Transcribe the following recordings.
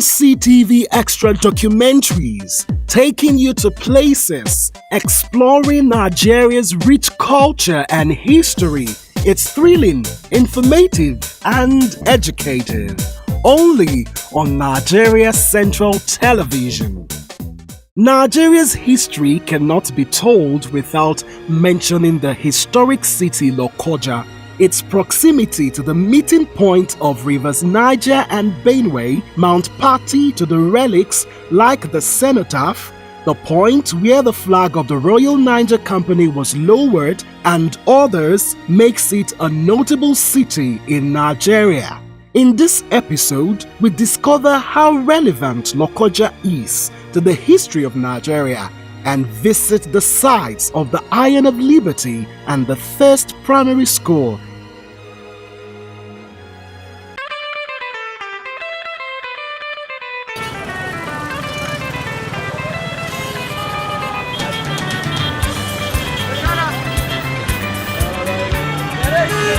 NCTV Extra documentaries, taking you to places, exploring Nigeria's rich culture and history. It's thrilling, informative, and educative. Only on Nigeria Central Television. Nigeria's history cannot be told without mentioning the historic city Lokoja, its proximity to the meeting point of rivers Niger and Benue, Mount Patti to the relics like the cenotaph, the point where the flag of the Royal Niger Company was lowered, and others makes it a notable city in Nigeria. In this episode, we discover how relevant Lokoja is to the history of Nigeria and visit the sites of the Iron of Liberty and the First Primary School.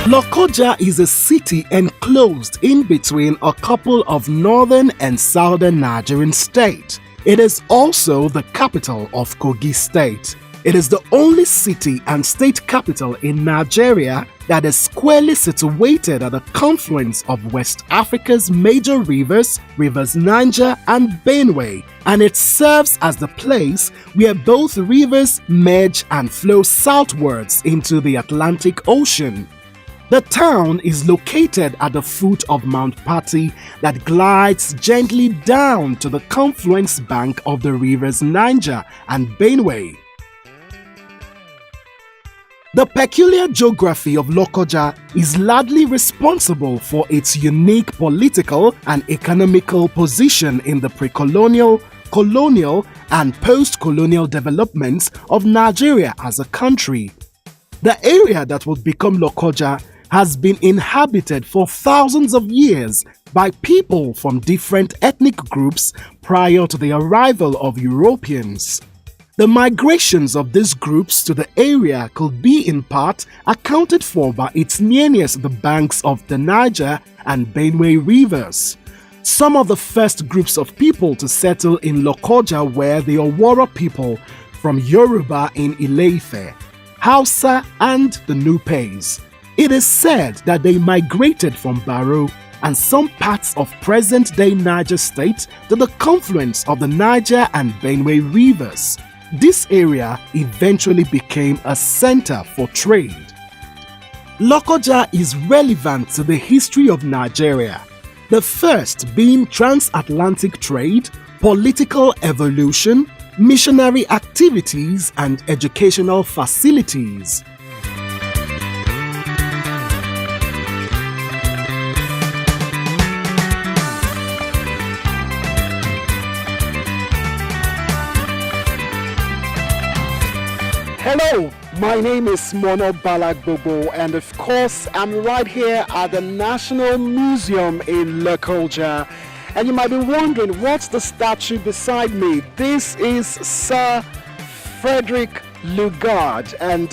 Lokoja is a city enclosed in between a couple of northern and southern Nigerian states. It is also the capital of Kogi State. It is the only city and state capital in Nigeria that is squarely situated at the confluence of West Africa's major rivers, rivers Niger and Benue, and it serves as the place where both rivers merge and flow southwards into the Atlantic Ocean. The town is located at the foot of Mount Patti that glides gently down to the confluence bank of the rivers Niger and Benue. The peculiar geography of Lokoja is largely responsible for its unique political and economical position in the pre-colonial, colonial, and post-colonial developments of Nigeria as a country. The area that would become Lokoja has been inhabited for thousands of years by people from different ethnic groups prior to the arrival of Europeans. The migrations of these groups to the area could be in part accounted for by its nearness to the banks of the Niger and Benue rivers. Some of the first groups of people to settle in Lokoja were the Oworo people from Yoruba in Ile-Ife, Hausa, and the Nupes. It is said that they migrated from Baro and some parts of present-day Niger State to the confluence of the Niger and Benue rivers. This area eventually became a center for trade. Lokoja is relevant to the history of Nigeria, the first being transatlantic trade, political evolution, missionary activities, and educational facilities. Hello, my name is Mono Balagbobo, and of course I'm right here at the National Museum in Lokoja. And you might be wondering, what's the statue beside me? This is Sir Frederick Lugard, and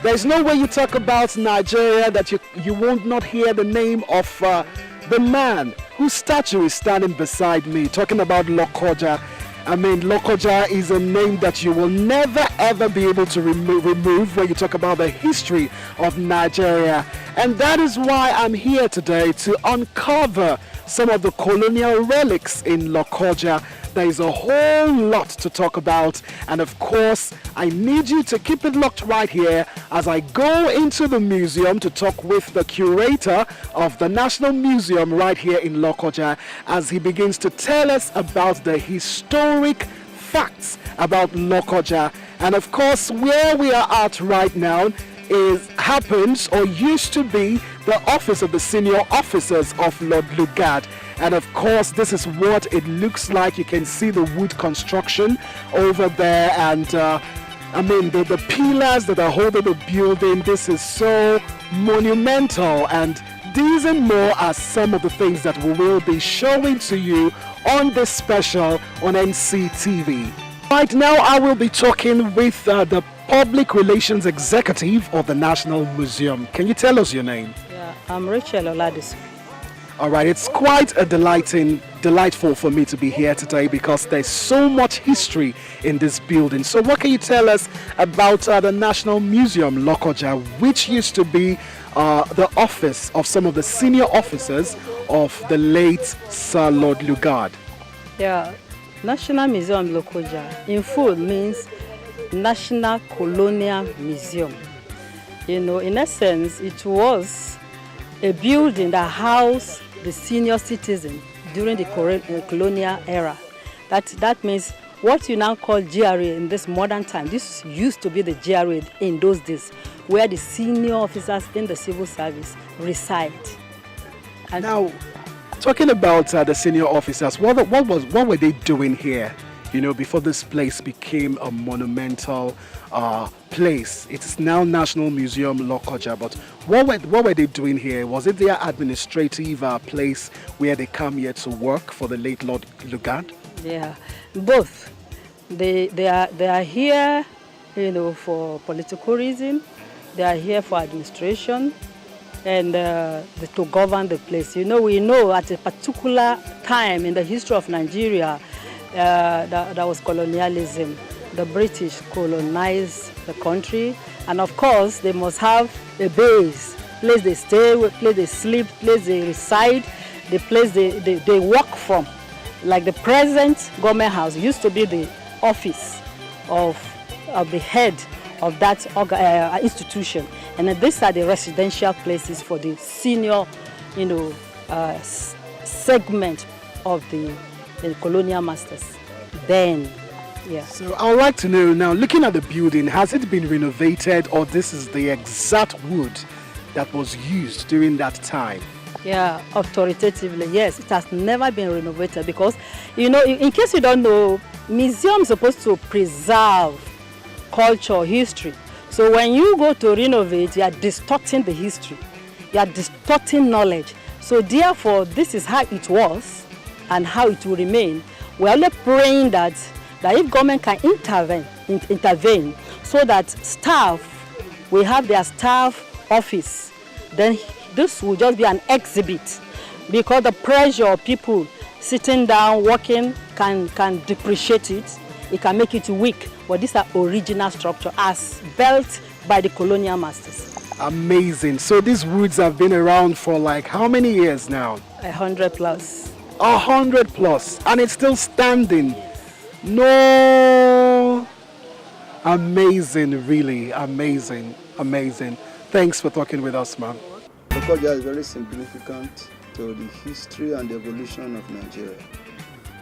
there's no way you talk about Nigeria that you won't not hear the name of the man whose statue is standing beside me, talking about Lokoja. I mean, Lokoja is a name that you will never ever be able to remove when you talk about the history of Nigeria. And that is why I'm here today to uncover some of the colonial relics in Lokoja. There is a whole lot to talk about, and of course I need you to keep it locked right here as I go into the museum to talk with the curator of the National Museum right here in Lokoja as he begins to tell us about the historic facts about Lokoja. And of course, where we are at right now happens or used to be the office of the senior officers of Lord Lugard. And of course, this is what it looks like. You can see the wood construction over there, and I mean the pillars that are holding the building. This is so monumental, and these and more are some of the things that we will be showing to you on this special on NCTV. Right now, I will be talking with the Public Relations Executive of the National Museum. Can you tell us your name? Yeah, I'm Rachel Oladis. All right, it's quite a delightful for me to be here today because there's so much history in this building. So what can you tell us about the National Museum Lokoja, which used to be the office of some of the senior officers of the late Sir Lord Lugard? Yeah, National Museum Lokoja in full means National Colonial Museum. You know, in essence, it was a building that housed the senior citizen during the colonial era. That means what you now call GRA in this modern time. This used to be the GRA in those days, where the senior officers in the civil service reside. And now, talking about the senior officers, what were they doing here? You know, before this place became a monumental place. It's now National Museum Lokoja, but what were they doing here? Was it their administrative place where they come here to work for the late Lord Lugard? Yeah, both. They are here, you know, for political reason. They are here for administration and to govern the place. You know, we know at a particular time in the history of Nigeria, that was colonialism. The British colonized the country, and of course they must have a base, place they stay, place they sleep, place they reside, the place they work from. Like the present government house used to be the office of the head of that institution, and these are the residential places for the senior, you know, segment of the colonial masters. Then, yeah. So I would like to know now, looking at the building, has it been renovated, or this is the exact wood that was used during that time? Yeah, authoritatively, yes, it has never been renovated because, you know, in case you don't know, museums are supposed to preserve culture, history. So when you go to renovate, you are distorting the history, you are distorting knowledge. So therefore, this is how it was and how it will remain. We are only praying that if government can intervene so that staff, we have their staff office, then this will just be an exhibit, because the pressure of people sitting down, working can depreciate it, it can make it weak. But these are original structure as built by the colonial masters. Amazing. So these woods have been around for like how many years now? 100 plus. 100 plus, and it's still standing. No, amazing, really amazing. Thanks for talking with us, man. Lokoja is very significant to the history and evolution of Nigeria.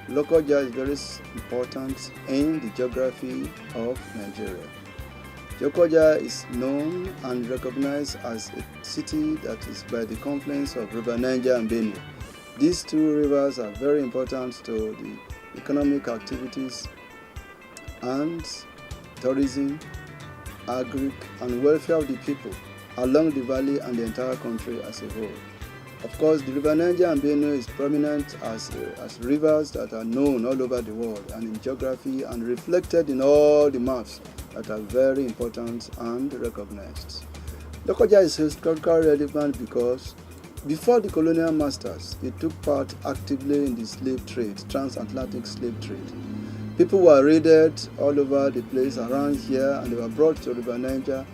Lokoja is very important in the geography of Nigeria. Lokoja is known and recognized as a city that is by the confluence of River Niger and Benue. These two rivers are very important to the economic activities and tourism, agri, and welfare of the people along the valley and the entire country as a whole. Of course, the River Niger and Benue is prominent as rivers that are known all over the world and in geography and reflected in all the maps that are very important and recognized. Lokoja is historically relevant because before the colonial masters, they took part actively in the slave trade, transatlantic slave trade. People were raided all over the place around here, and they were brought to River Niger,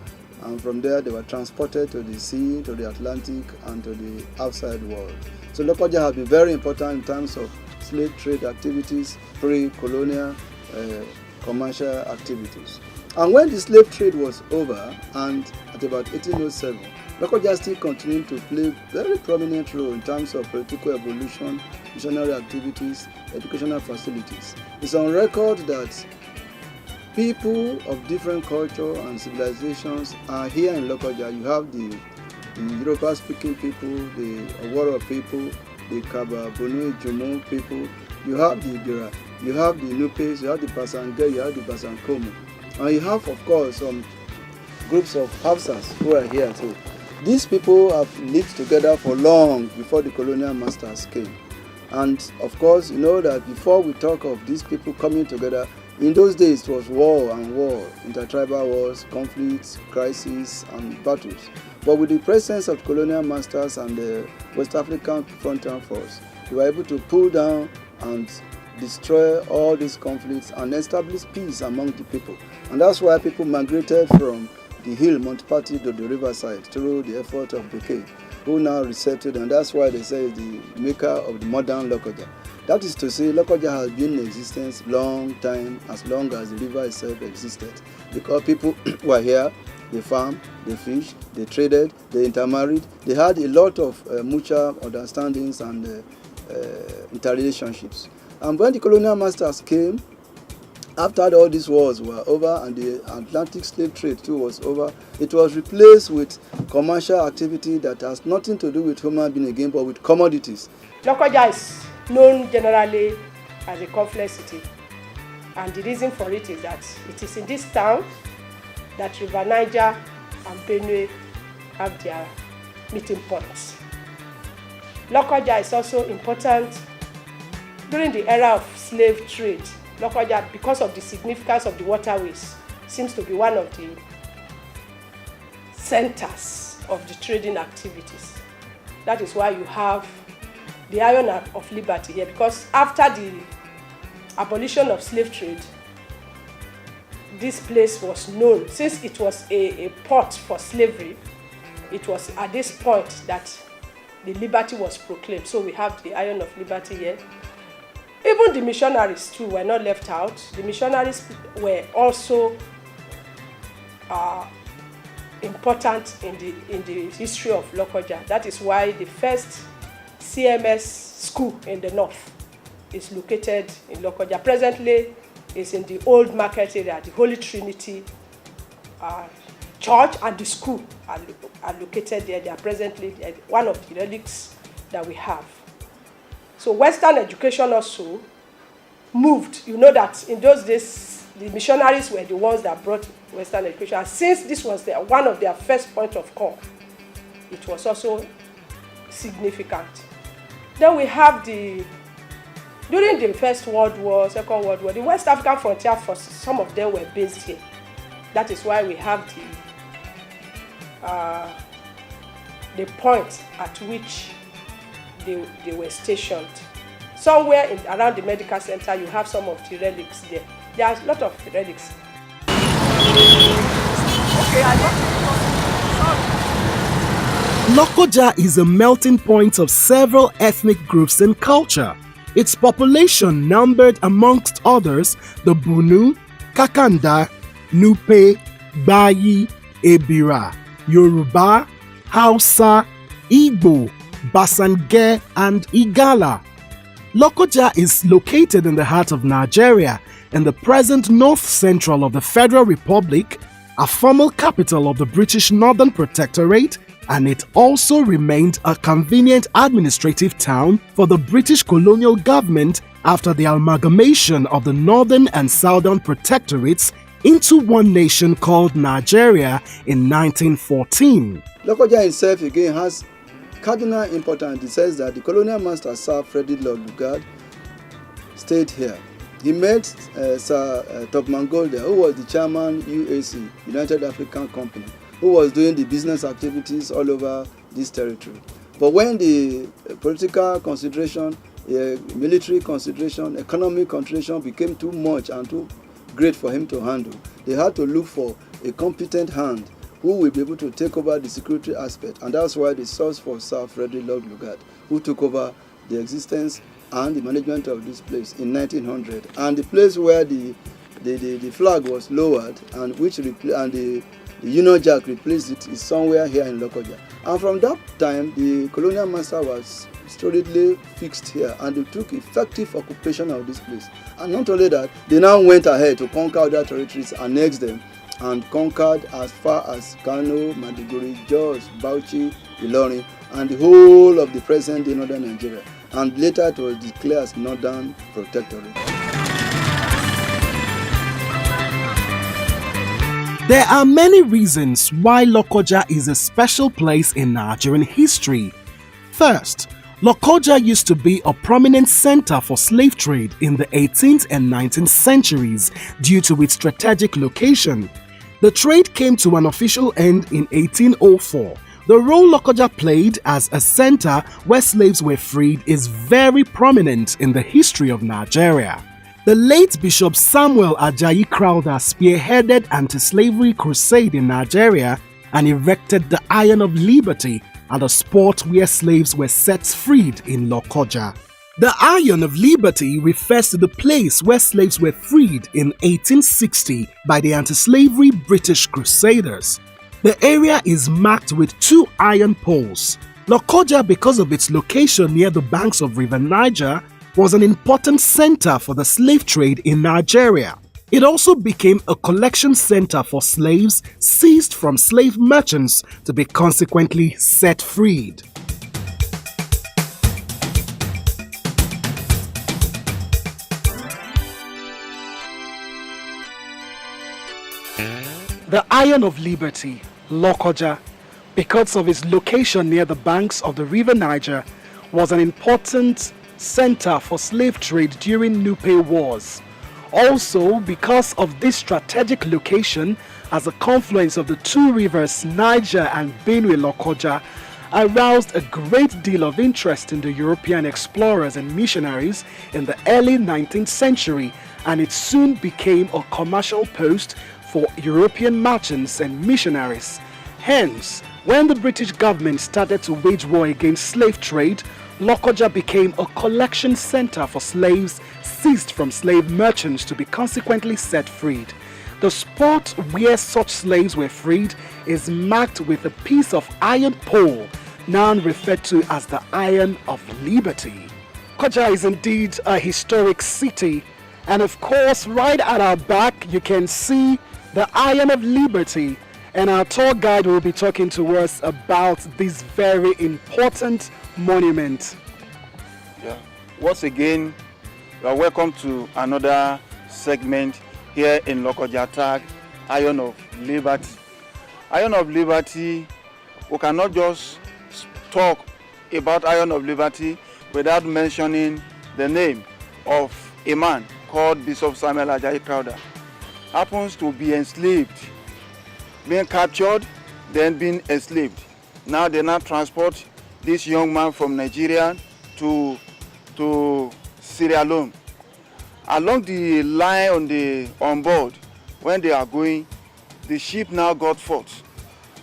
and from there they were transported to the sea, to the Atlantic, and to the outside world. So Lokoja has been very important in terms of slave trade activities, pre-colonial commercial activities. And when the slave trade was over, and at about 1807, Lokoja still continued to play a very prominent role in terms of political evolution, missionary activities, educational facilities. It's on record that people of different culture and civilizations are here in Lokoja. You have the Yoruba-speaking people, the Oworo people, the Kaba, Bono, Jomo people. You have the Ibira, you have the Nupes, you have the Basange, you have the Basankomo. And you have, of course, some groups of Hausas who are here too. These people have lived together for long before the colonial masters came. And of course, you know that before we talk of these people coming together, in those days it was war and war, intertribal wars, conflicts, crises, and battles. But with the presence of colonial masters and the West African frontier force, they were able to pull down and destroy all these conflicts and establish peace among the people. And that's why people migrated from the hill, Montpati, to the riverside through the effort of Bekay, who now resettled, and that's why they say it's the maker of the modern Lokoja. That is to say, Lokoja has been in existence long time, as long as the river itself existed, because people were here, they farmed, they fished, they traded, they intermarried. They had a lot of mutual understandings and interrelationships. And when the colonial masters came, after all these wars were over and the Atlantic slave trade too was over, it was replaced with commercial activity that has nothing to do with human being again, but with commodities. Lokoja is known generally as a confluence city, and the reason for it is that it is in this town that River Niger and Benue have their meeting points. Lokoja is also important during the era of slave trade. Lokoja, because of the significance of the waterways, seems to be one of the centers of the trading activities. That is why you have the Iron of Liberty here, because after the abolition of slave trade, this place was known, since it was a port for slavery. It was at this point that the liberty was proclaimed. So we have the Iron of Liberty here. Even the missionaries too were not left out. The missionaries were also important in the history of Lokoja. That is why the first CMS school in the north is located in Lokoja. Presently, it's in the old market area. The Holy Trinity Church and the school are located there. They are presently one of the relics that we have. So Western education also moved. You know that in those days, the missionaries were the ones that brought Western education. And since this was one of their first point of call, it was also significant. Then we have during the First World War, Second World War, the West African frontier force, some of them were based here. That is why we have the point at which they were stationed. Somewhere around the medical center, you have some of the relics there. There are a lot of relics. Lokoja is a melting point of several ethnic groups and culture. Its population numbered amongst others the Bunu, Kakanda, Nupe, Bayi, Ebira, Yoruba, Hausa, Igbo, Basange, and Igala. Lokoja is located in the heart of Nigeria, in the present north-central of the Federal Republic, a former capital of the British Northern Protectorate, and it also remained a convenient administrative town for the British colonial government after the amalgamation of the Northern and Southern Protectorates into one nation called Nigeria in 1914. Lokoja itself again has cardinal importance. It says that the colonial master Sir Frederick Lord Lugard stayed here. He met Sir Topman Golder, who was the chairman UAC, United African Company, who was doing the business activities all over this territory. But when the political consideration, military consideration, economic consideration became too much and too great for him to handle, they had to look for a competent hand who will be able to take over the security aspect. And that's why they sought for Sir Frederick Lord Lugard, who took over the existence and the management of this place in 1900. And the place where the flag was lowered and the Union Jack replaced it is somewhere here in Lokoja. And from that time, the colonial master was solidly fixed here, and they took effective occupation of this place. And not only that, they now went ahead to conquer other territories, annexed them, and conquered as far as Kano, Maiduguri, Jos, Bauchi, Ilorin, and the whole of the present-day northern Nigeria. And later it was declared as Northern Protectorate. There are many reasons why Lokoja is a special place in Nigerian history. First, Lokoja used to be a prominent center for slave trade in the 18th and 19th centuries due to its strategic location. The trade came to an official end in 1804 The role Lokoja played as a center where slaves were freed is very prominent in the history of Nigeria. The late Bishop Samuel Ajayi Crowther spearheaded anti-slavery crusade in Nigeria and erected the Iron of Liberty at a spot where slaves were set freed in Lokoja. The Iron of Liberty refers to the place where slaves were freed in 1860 by the anti-slavery British Crusaders. The area is marked with 2 iron poles. Lokoja, because of its location near the banks of River Niger, was an important center for the slave trade in Nigeria. It also became a collection center for slaves seized from slave merchants to be consequently set freed. The Iron of Liberty, Lokoja, because of its location near the banks of the River Niger, was an important center for slave trade during Nupe Wars. Also, because of this strategic location as a confluence of the 2 rivers Niger and Benue, Lokoja aroused a great deal of interest in the European explorers and missionaries in the early 19th century, and it soon became a commercial post for European merchants and missionaries. Hence, when the British government started to wage war against slave trade, Lokoja became a collection center for slaves seized from slave merchants to be consequently set freed. The spot where such slaves were freed is marked with a piece of iron pole, now referred to as the Iron of Liberty. Lokoja is indeed a historic city, and of course, right at our back, you can see the Iron of Liberty, and our tour guide will be talking to us about this very important monument. Yeah. Once again, you are welcome to another segment here in Lokoja tag, Iron of Liberty. Iron of Liberty, we cannot just talk about Iron of Liberty without mentioning the name of a man called Bishop Samuel Ajayi Crowther. Happens to be enslaved, being captured, then being enslaved. Now they now transport this young man from Nigeria to Sierra Leone. Along the line on board, when they are going, the ship now got fault.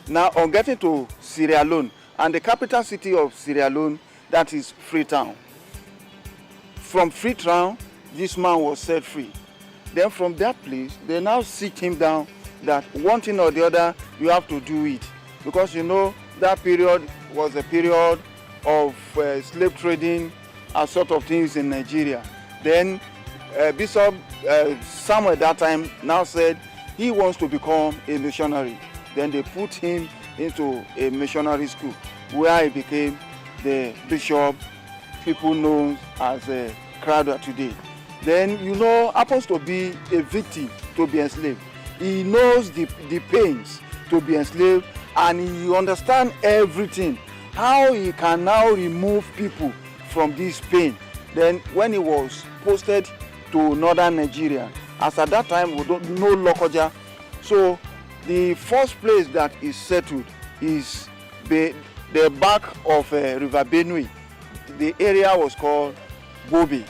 Now on getting to Sierra Leone, and the capital city of Sierra Leone, that is Freetown. From Freetown, this man was set free. Then from that place, they now sit him down that one thing or the other, you have to do it. Because you know, that period was a period of slave trading and sort of things in Nigeria. Then Bishop Samuel at that time now said he wants to become a missionary. Then they put him into a missionary school where he became the bishop people know as Crowther today. Then, you know, happens to be a victim to be enslaved. He knows the pains to be enslaved, and he understands everything, how he can now remove people from this pain. Then when he was posted to northern Nigeria, as at that time we don't know Lokoja, so the first place that is settled is the back of River Benue. The area was called Bobe.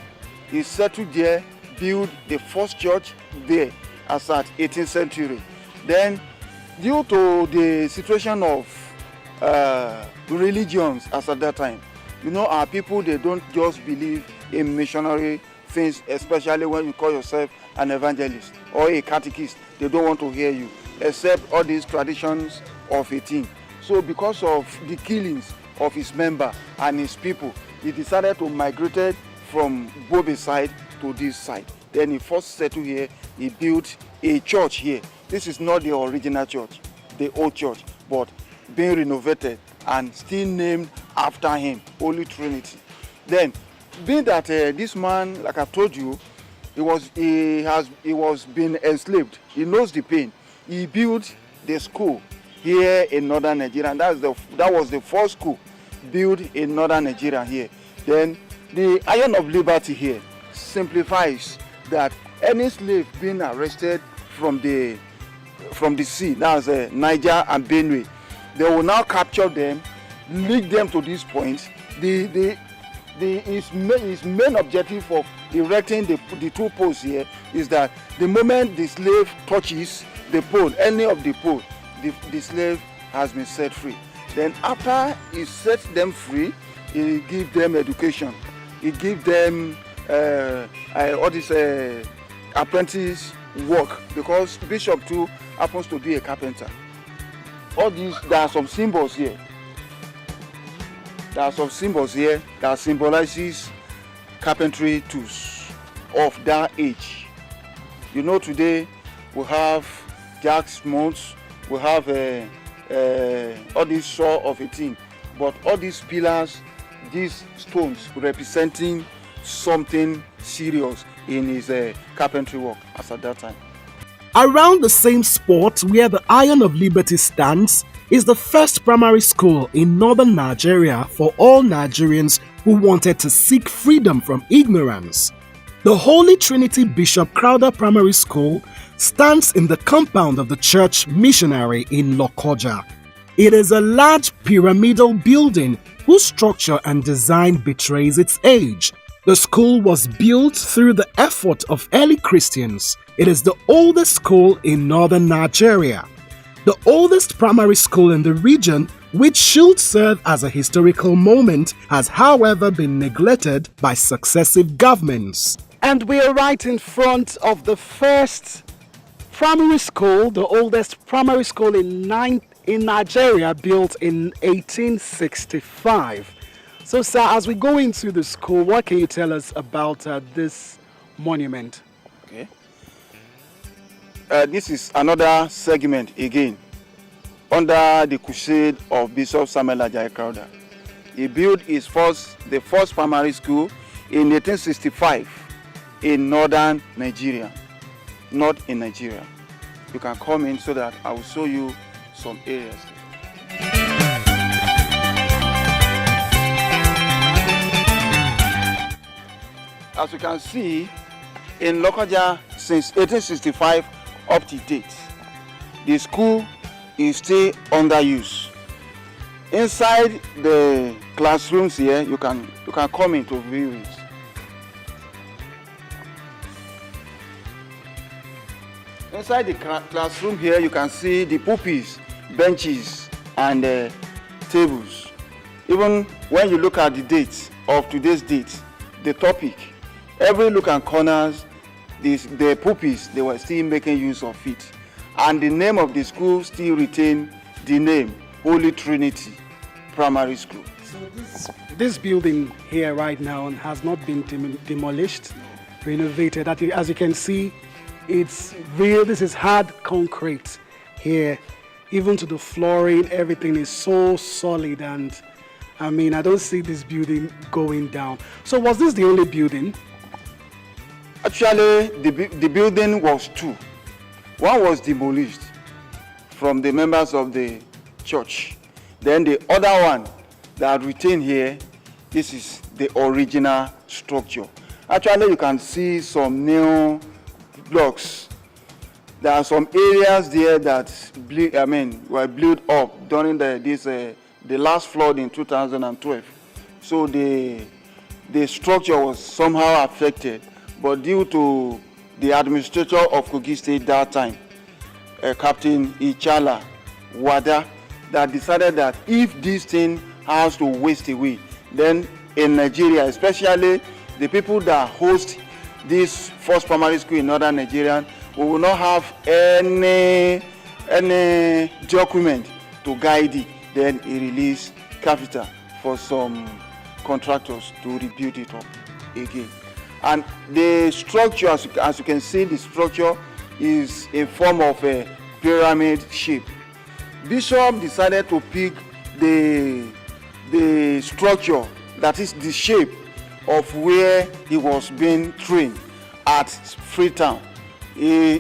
He settled there, built the first church there as at 18th century. Then, due to the situation of religions as at that time, you know, our people, they don't just believe in missionary things, especially when you call yourself an evangelist or a catechist. They don't want to hear you, except all these traditions of a thing. So because of the killings of his member and his people, he decided to migrate from Bobe side to this side. Then he first settled here, he built a church here. This is not the original church, the old church, but being renovated and still named after him, Holy Trinity. Then, being that this man, like I've told you, he was being enslaved. He knows the pain. He built the school here in northern Nigeria, and that was the first school built in northern Nigeria here. Then the Iron of Liberty here simplifies that any slave being arrested from the sea, that's Niger and Benue, They will now capture them, lead them to this point. His main objective of erecting the two poles here is that the moment the slave touches the pole, any of the pole, the slave has been set free. Then after he sets them free, he gives them education. He gives them all this apprentice work, because Bishop too happens to be a carpenter. All these, there are some symbols here. There are some symbols here that symbolizes carpentry tools of that age. You know, today we have jacks, mounts, we have all these sort of a thing, but all these pillars, these stones representing something serious in his carpentry work as at that time. Around the same spot where the Iron of Liberty stands is the first primary school in northern Nigeria for all Nigerians who wanted to seek freedom from ignorance. The Holy Trinity Bishop Crowder Primary School stands in the compound of the church missionary in Lokoja. It is a large pyramidal building whose structure and design betrays its age. The school was built through the effort of early Christians. It is the oldest school in northern Nigeria. The oldest primary school in the region, which should serve as a historical moment, has however been neglected by successive governments. And we are right in front of the first primary school, the oldest primary school in Nigeria, built in 1865. So, sir, as we go into the school, what can you tell us about this monument? Okay. This is another segment again under the crusade of Bishop Samuel Ajayi Crowder. He built the first primary school in 1865 in northern Nigeria, not in Nigeria. You can come in so that I will show you some areas. As you can see, in Lokoja since 1865 up to date, the school is still under use. Inside the classrooms here, you can come in to view it. Inside the classroom here, you can see the pulpits, benches, and tables. Even when you look at the date of today's date, the topic, every look and corners, the pulpits, they were still making use of it. And the name of the school still retained the name Holy Trinity Primary School. So this building here right now has not been demolished, renovated. As you can see, it's real. This is hard concrete here. Even to the flooring, everything is so solid, and I mean, I don't see this building going down. So was this the only building? Actually, the building was two. One was demolished from the members of the church. Then the other one that retained here, this is the original structure. Actually, you can see some new blocks. There are some areas there that were built up during the last flood in 2012. So the structure was somehow affected, but due to the administrator of Kogi State that time, Captain Ichala Wada, that decided that if this thing has to waste away, then in Nigeria, especially the people that host this first primary school in northern Nigeria, we will not have any document to guide it. Then he released capital for some contractors to rebuild it up again. And the structure, as you can see, the structure is in form of a pyramid shape. Bishop decided to pick the structure, that is the shape of where he was being trained at Freetown. He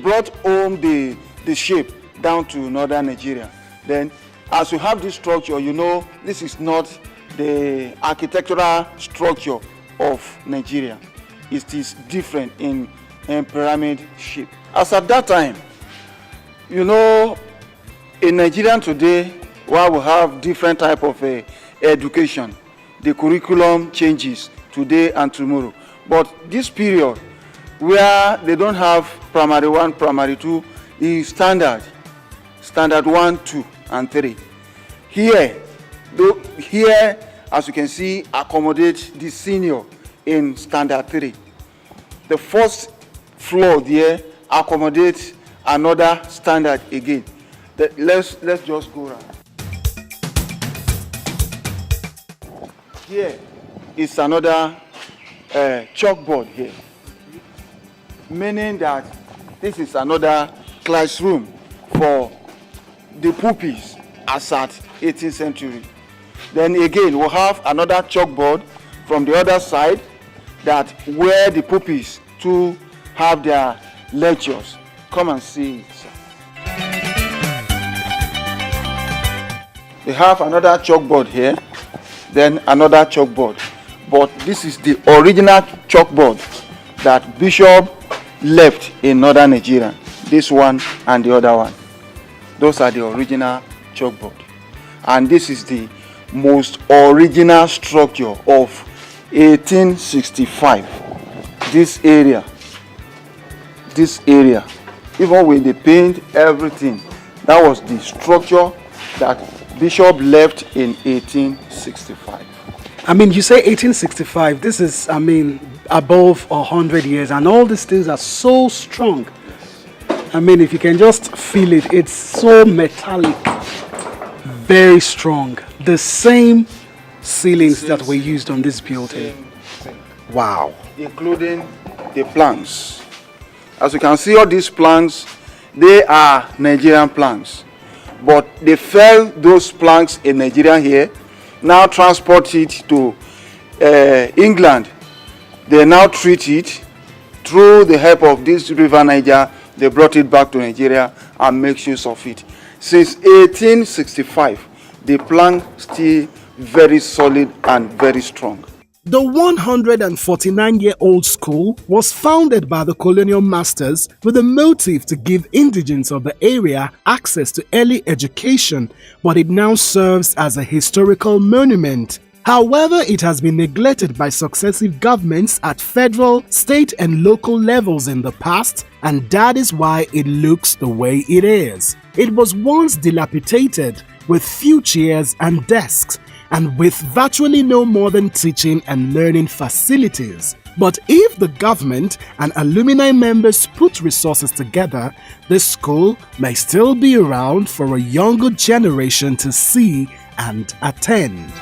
brought home the shape down to northern Nigeria. Then, as you have this structure, you know this is not the architectural structure of Nigeria. It is different in pyramid shape. As at that time, you know, In Nigeria today, while we have different type of education, the curriculum changes today and tomorrow. But this period where they don't have primary 1, primary 2 is standard 1, 2, and 3. Here, as you can see, accommodate the senior in standard 3. The first floor there accommodates another standard again. Let's just go around. Here is another chalkboard here, meaning that this is another classroom for the pupils as at 18th century. Then again, we'll have another chalkboard from the other side that where the pupils to have their lectures. Come and see it, sir. We have another chalkboard here, then another chalkboard. But this is the original chalkboard that Bishop left in northern Nigeria. This one and the other one. Those are the original chalkboard. And this is the most original structure of 1865. This area, even with the paint, everything, that was the structure that Bishop left in 1865. I mean, you say 1865. This is, I mean, above 100 years, and all these things are so strong. I mean, if you can just feel it, it's so metallic, very strong. The same ceilings that were used on this building. Wow. Including the planks. As you can see, all these planks, they are Nigerian planks. But they fell those planks in Nigeria here, now transport it to England. They now treat it through the help of this river Niger. They brought it back to Nigeria and make use of it. Since 1865, the plank still very solid and very strong. The 149-year-old school was founded by the colonial masters with a motive to give indigents of the area access to early education, but it now serves as a historical monument. However, it has been neglected by successive governments at federal, state and local levels in the past, and that is why it looks the way it is. It was once dilapidated, with few chairs and desks, and with virtually no modern teaching and learning facilities. But if the government and alumni members put resources together, the school may still be around for a younger generation to see and attend.